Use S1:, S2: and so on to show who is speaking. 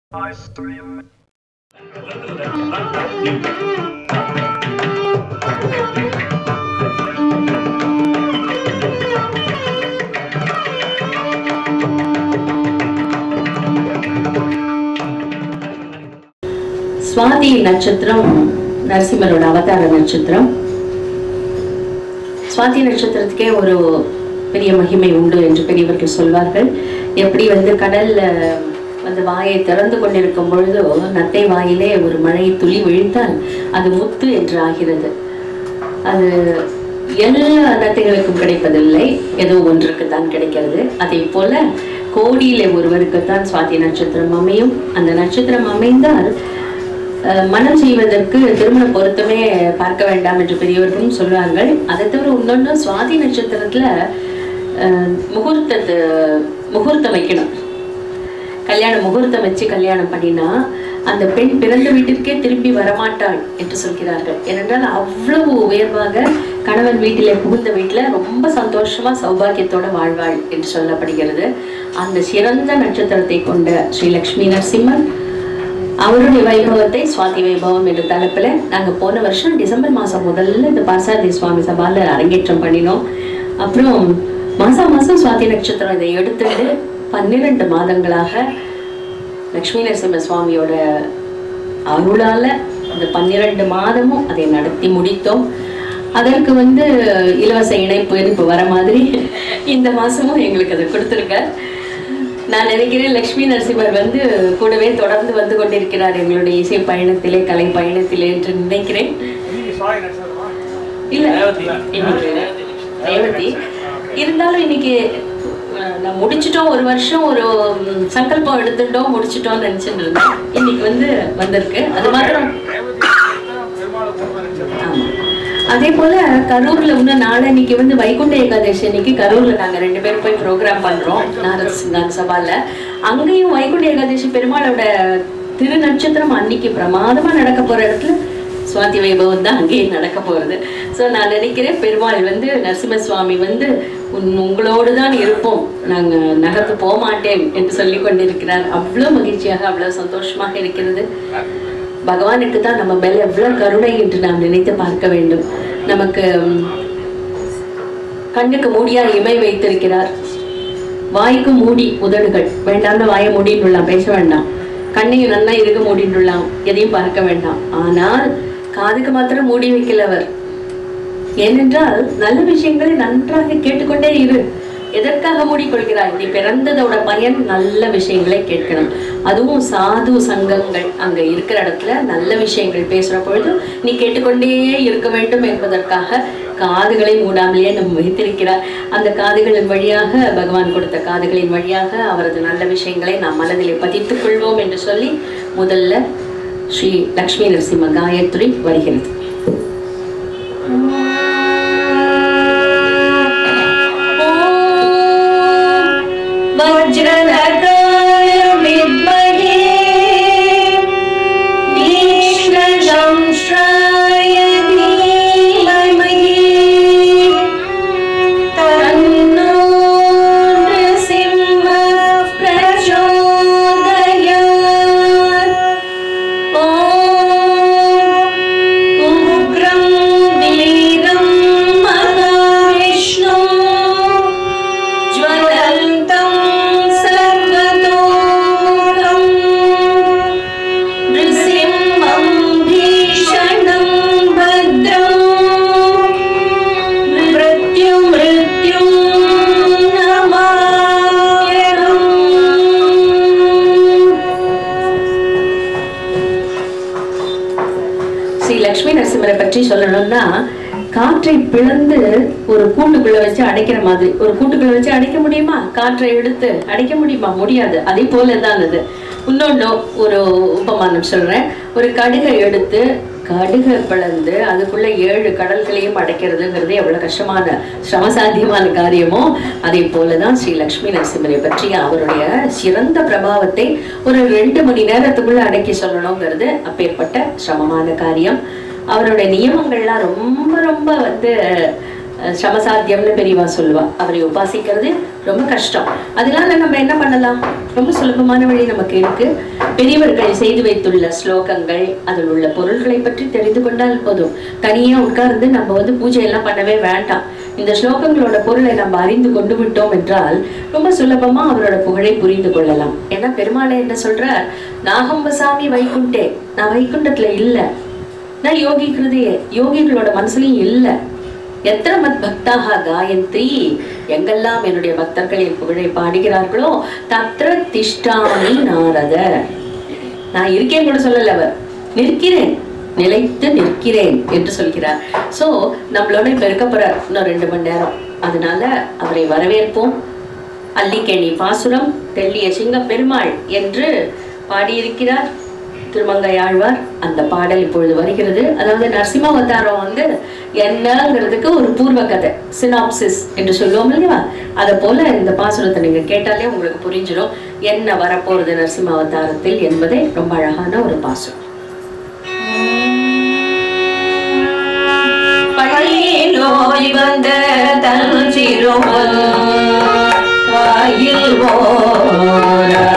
S1: சுவாதி நட்சத்திரம் நரசிம்மரோட அவதார நட்சத்திரம். சுவாதி நட்சத்திரத்துக்கே ஒரு பெரிய மகிமை உண்டு என்று பெரியவர்கள் சொல்வார்கள். எப்படி கடல்ல வாயை திறந்து கொண்டிருக்கும் பொழுது நத்தை வாயிலே ஒரு மழை துளி விழுந்தால் அது முத்து என்று ஆகிறது. அது எல்லா நத்தைகளுக்கும் கிடைப்பதில்லை, ஏதோ ஒன்றுக்கு தான் கிடைக்கிறது. அதே போல கோடியில ஒருவருக்குத்தான் சுவாதி நட்சத்திரம் அமையும். அந்த நட்சத்திரம் அமைந்தால் மனம் செய்வதற்கு திருமண பொருத்தமே பார்க்க வேண்டாம் என்று பெரியவர்களும் சொல்வார்கள். அதை தவிர இன்னொன்று, சுவாதி நட்சத்திரத்துல முகூர்த்தம் வைக்கணும். கல்யாண முகூர்த்தம் வச்சு கல்யாணம் பண்ணினா அந்த பெண் பிறந்த வீட்டிற்கே திரும்பி வரமாட்டாள் என்று சொல்கிறார்கள். ஏனென்றால் அவ்வளவு உயர்வாக கணவன் வீட்டிலே புகுந்த வீட்டுல ரொம்ப சந்தோஷமா சௌபாகியத்தோட வாழ்வாள் என்று சொல்லப்படுகிறது. அந்த சிறந்த நட்சத்திரத்தை கொண்ட ஸ்ரீ லக்ஷ்மி நரசிம்மன் அவருடைய வைபவத்தை சுவாதி வைபவம் என்ற தலைப்புல நாங்க போன வருஷம் டிசம்பர் மாசம் முதல்ல இந்த பார்சாதி சுவாமி சபால அரங்கேற்றம் பண்ணினோம். அப்புறம் மாசம் சுவாதி நட்சத்திரம் இதை எடுத்துட்டு 12 மாதங்களாக லக்ஷ்மி நரசிம்ம சுவாமியோட அருளால அந்த 12 மாதமும் அதை நடத்தி முடித்தோம். அதற்கு இலவச இணைப்பு இப்ப வர மாதிரி இந்த மாசமும் எங்களுக்கு அதை கொடுத்துருக்கார். நான் நினைக்கிறேன் லக்ஷ்மி நரசிம்மர் கூடவே தொடர்ந்து வந்து கொண்டிருக்கிறார் எங்களுடைய இசை பயணத்திலே, கலை பயணத்திலே என்று நினைக்கிறேன். இல்ல ரேவதி இருந்தாலும் இன்னைக்கு நான் முடிச்சிட்டோம். ஒரு வருஷம் ஒரு சங்கல்பம் எடுத்துட்டோம், முடிச்சிட்டோம் நினைச்சுட்டு இருந்தேன். இன்னைக்கு வந்திருக்கு. அது மாத்திரம் ஆமா. அதே போல கரூர்ல இன்னும் நாளைக்கு வைகுண்ட ஏகாதசி அன்னைக்கு கரூர்ல நாங்க 2 பேரும் போய் ப்ரோக்ராம் பண்றோம் நாரசிங்கான் சபால. அங்கேயும் வைகுண்ட ஏகாதசி பெருமாளோட திரு நட்சத்திரம் அன்னைக்கு பிரமாதமா நடக்க போற இடத்துல சுவாதி வைபவம் தான் அங்கேயும் நடக்க போறது. ஸோ நான் நினைக்கிறேன் பெருமாள் நரசிம்ம சுவாமி உங்களோடு தான் இருப்போம், நாங்க நகர்த்து போக மாட்டேன் என்று சொல்லி கொண்டிருக்கிறார். அவ்வளவு மகிழ்ச்சியாக, அவ்வளவு சந்தோஷமாக இருக்கிறது. பகவானுக்கு தான் நம்ம மேல எவ்வளவு கருணை என்று நாம் நினைத்து பார்க்க வேண்டும். நமக்கு கண்ணுக்கு மூடியா இமை வைத்திருக்கிறார், வாய்க்கு மூடி உதடுகள் வேண்டாம்னு வாயை மூடின்னுலாம், பேச வேண்டாம். கண்ணையும் நல்லா இருக்க மூடின்னுலாம், எதையும் பார்க்க வேண்டாம். ஆனால் காதுக்கு மாத்திரம் மூடி வைக்கல அவர். ஏனென்றால் நல்ல விஷயங்களை நன்றாக கேட்டுக்கொண்டே இரு. எதற்காக மூடிக்கொள்கிறாய்? நீ பிறந்ததோட பயன் நல்ல விஷயங்களை கேட்கணும். அதுவும் சாது சங்கங்கள் அங்க இருக்கிற இடத்துல நல்ல விஷயங்கள் பேசுற பொழுது நீ கேட்டுக்கொண்டே இருக்க வேண்டும் என்பதற்காக காதுகளை மூடாமலேயே நம்ம வைத்திருக்கிறார். அந்த காதுகளின் வழியாக, பகவான் கொடுத்த காதுகளின் வழியாக அவரது நல்ல விஷயங்களை நாம் மனதிலே பதித்துக் கொள்வோம் என்று சொல்லி முதல்ல ஸ்ரீ லக்ஷ்மி நரசிம்ம காயத்ரி வருகிறது. சொல்லணும்னா காற்றை பிளந்து ஒரு கூட்டுக்குள்ள வச்சு அடைக்கிற மாதிரி. ஒரு கூட்டுக்குள்ள வச்சு அடைக்க முடியுமா? காற்றை எடுத்து அடைக்க முடியுமா? முடியாது. அதே போலதான் அது. இன்னொன்னு ஒரு உபமானம் சொல்றேன். ஒரு கடுகை எடுத்து கடுகை பிளந்து அதுக்குள்ள 7 கடல்களையும் அடைக்கிறதுங்கிறது எவ்வளவு கஷ்டமான சிரமசாத்தியமான காரியமோ அதே போலதான் ஸ்ரீ லக்ஷ்மி நரசிம்மரை பற்றிய அவருடைய சிறந்த பிரபாவத்தை ஒரு 2 மணி நேரத்துக்குள்ள அடக்கி சொல்லணுங்கிறது அப்பேற்பட்ட சிரமமான காரியம். அவருடைய நியமங்கள்லாம் ரொம்ப ரொம்ப சமசாத்தியம்னு பெரியவா சொல்லுவா. அவரை உபாசிக்கிறது ரொம்ப கஷ்டம். அதனால நம்ம என்ன பண்ணலாம்? ரொம்ப சுலபமான வழி நமக்கு இருக்கு. பெரியவர்கள் செய்து வைத்துள்ள ஸ்லோகங்கள், அதில் உள்ள பொருள்களை பற்றி தெரிந்து கொண்டால் போதும். தனியா உட்கார்ந்து நம்ம பூஜை எல்லாம் பண்ணவே வேண்டாம். இந்த ஸ்லோகங்களோட பொருளை நம்ம அறிந்து கொண்டு விட்டோம் என்றால் ரொம்ப சுலபமா அவரோட புகழை புரிந்து கொள்ளலாம். ஏன்னா பெருமாளை என்ன சொல்றார்? நாகம் வசாமி வைகுண்டே, நான் வைகுண்டத்துல இல்ல, நான் யோகி ஹிருதயே, யோகிகளோட மனசுலயும் இல்ல. எத்தனை மத் பக்தாக காயத்ரி, எங்கெல்லாம் என்னுடைய பக்தர்கள் என் புகழை பாடுகிறார்களோ தத்ர திஷ்டாமி நாரத, நான் இருக்கேன் கூட சொல்லல, அவர் நிற்கிறேன், நிலைத்து நிற்கிறேன் என்று சொல்கிறார். சோ நம்மளோட இப்ப இருக்க போற இன்னும் 2 மணி நேரம், அதனால அவரை வரவேற்போம். அல்லிக்கேணி பாசுரம் தெள்ளிய சிங்க பெருமாள் என்று பாடியிருக்கிறார் திருமங்கையாழ்வார். அந்த பாடல் இப்பொழுது வருகிறது. அதாவது நரசிம்மாவதாரம் என்னங்கிறதுக்கு ஒரு பூர்வ கதை, சினாப்சிஸ் என்று சொல்லுவோம் இல்லையா? அதை போல இந்த பாசுரத்தை நீங்க கேட்டாலே உங்களுக்கு புரிஞ்சிடும் என்ன வரப்போறது நரசிம்மாவதாரத்தில் என்பதை. ரொம்ப அழகான ஒரு பாசுரம். பழியிலோய் வந்த தன் சிறுவன் வாயில் ஓராயிரம்